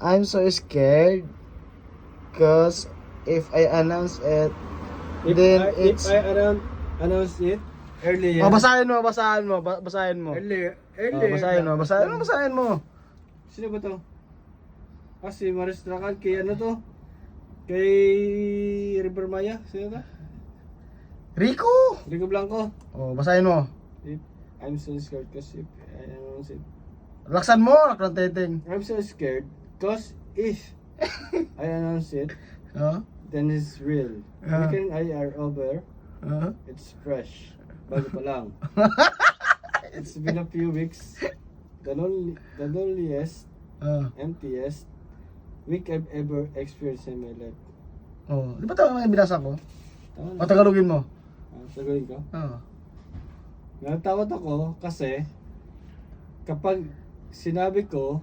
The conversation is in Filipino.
I'm so scared because if I announce it, then it's... If I announce it earlier. Oh, basahin mo. Basahin mo. Basahin mo. Sino ba to? Si Maris Tracal, kay ano to? Kay River Maya, sino to? Rico! Rico Blanco. Oh, basahin mo. If I'm so scared because if I announce it. Laksan mo, lakranteteng. I'm so scared because if I announce it, Oh? then it's real. Nick and I are over. It's fresh. Bago pa lang. It's been a few weeks. The loneliest, emptiest week I've ever experienced in my life. Oh, di ba tama yung binasa ko? Tama O, na. Tagalogin mo. Sagutin ko. Oh. Natatakot ako kasi kapag sinabi ko